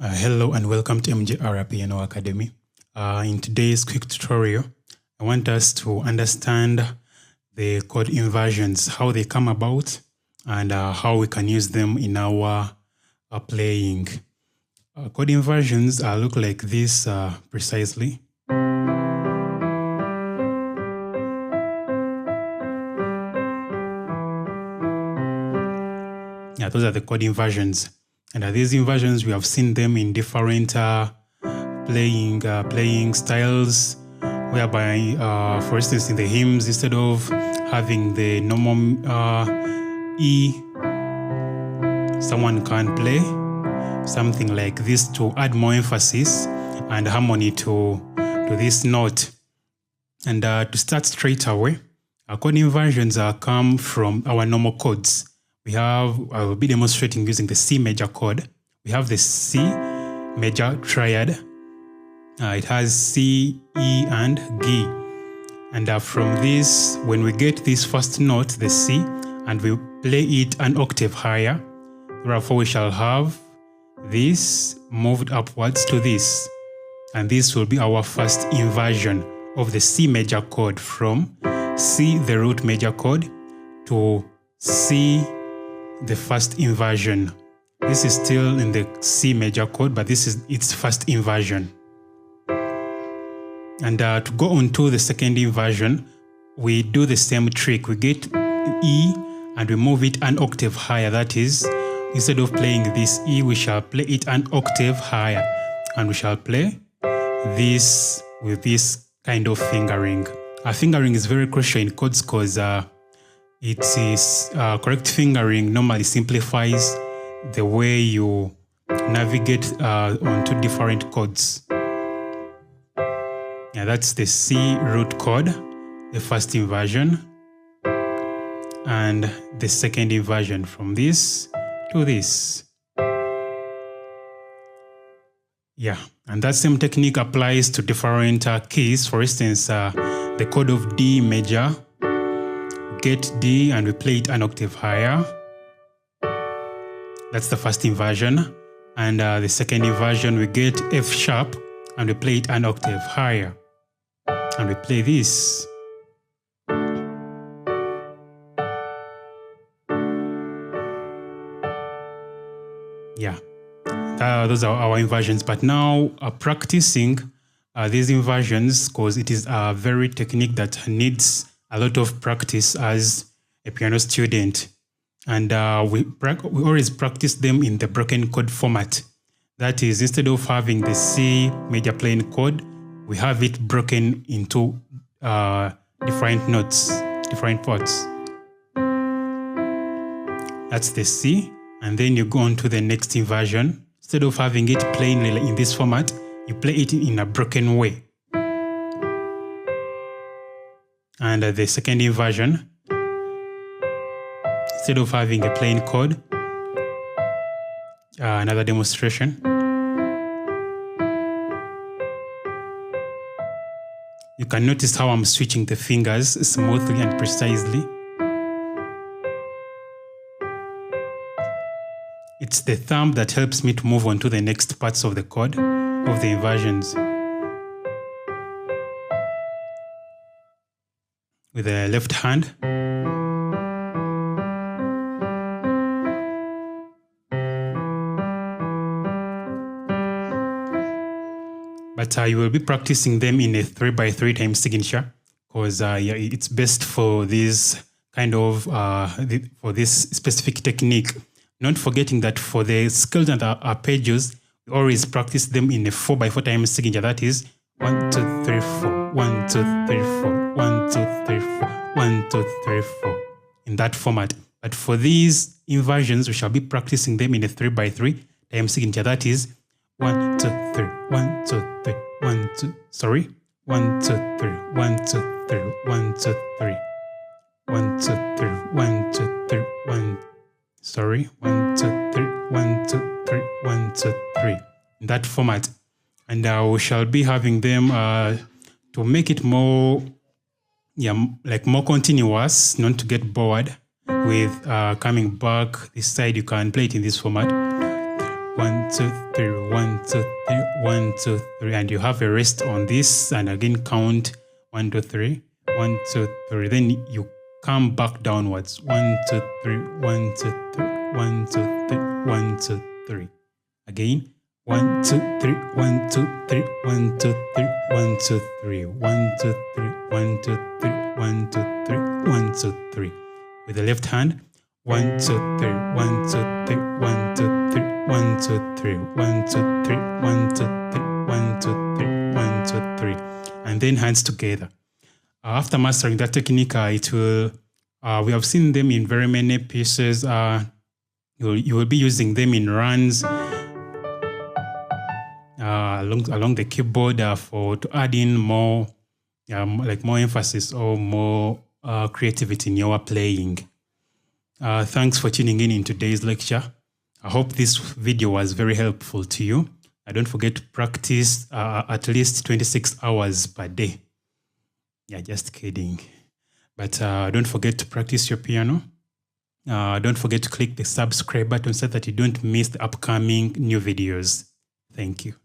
Hello and welcome to MJR Piano Academy. In today's quick tutorial, I want us to understand the chord inversions, how they come about, and how we can use them in our playing. Chord inversions look like this precisely. Yeah, those are the chord inversions. And these inversions, we have seen them in different playing styles, whereby, for instance, in the hymns, instead of having the normal E, someone can play something like this to add more emphasis and harmony to this note. And to start straight away, our chord inversions come from our normal chords. I will be demonstrating using the C major chord. We have the C major triad. It has C, E, and G. And from this, when we get this first note, the C, and we play it an octave higher, therefore we shall have this moved upwards to this. And this will be our first inversion of the C major chord from C, the root major chord, to C, the first inversion. This is still in the C major chord, but this is its first inversion. And to go on to the second inversion, we do the same trick. We get E and we move it an octave higher. That is, instead of playing this E, we shall play it an octave higher. And we shall play this with this kind of fingering. Fingering is very crucial in chords because it is correct fingering normally simplifies the way you navigate onto different chords. Yeah, that's the C root chord, the first inversion, and the second inversion from this to this. Yeah, and that same technique applies to different keys. For instance, the chord of D major. Get D and we play it an octave higher. That's the first inversion. And the second inversion, we get F sharp and we play it an octave higher. And we play this. Yeah, those are our inversions. But now practicing these inversions, because it is a very technique that needs a lot of practice as a piano student. And we always practice them in the broken chord format. That is, instead of having the C major playing chord, we have it broken into different notes, different parts. That's the C. And then you go on to the next inversion. Instead of having it plainly in this format, you play it in a broken way. And the second inversion, instead of having a plain chord, another demonstration. You can notice how I'm switching the fingers smoothly and precisely. It's the thumb that helps me to move on to the next parts of the chord, of the inversions. With the left hand. But you will be practicing them in a 3x3 time signature because it's best for this kind of, for this specific technique. Not forgetting that for the scales and arpeggios, we always practice them in a 4x4 time signature. That is 1, 2, 3, 4, 1, 2, 3, 4, 1, 2, 3, 4, 1, 2, 3, 4, in that format. But for these inversions, we shall be practicing them in a 3x3 time signature. That is 1, 2, 3, 1, 2, 3, 1, 2, sorry, 1, 2, 3, 1, 2, 3, 1, 2, 3, 1, 2, 3, 1, 2, 3, 1, sorry, 1, 2, 3, 1, 2, 3, 1, 2, 3, in that format. And we shall be having them to make it more, like more continuous, not to get bored with coming back this side. You can play it in this format. 1, 2, 3, 1, 2, 3, 1, 2, 3, and you have a rest on this, and again count 1, 2, 3, 1, 2, 3. Then you come back downwards. 1, 2, 3, 1, 2, 3, 1, 2, 3, 1, 2, 3. Again. 1, 2, 3, 1, 2, 3, 1, 2, 3, 1, 2, 3, 1, 2, 3, 1, 2, 3, 1, 2, 3, 1, 2, 3. With the left hand, 1, 2, 3, 1, 2, 3, 1, 2, 3, 1, 2, 3, 1, 2, 3, 1, 2, 3, 1, 2, 3, 1, 2, 3, and then hands together. After mastering that technique, it will. We have seen them in very many pieces. You will be using them in runs. Along the keyboard to add in more more emphasis or more creativity in your playing. Thanks for tuning in today's lecture. I hope this video was very helpful to you. Don't forget to practice at least 26 hours per day. Yeah, just kidding. But don't forget to practice your piano. Don't forget to click the subscribe button so that you don't miss the upcoming new videos. Thank you.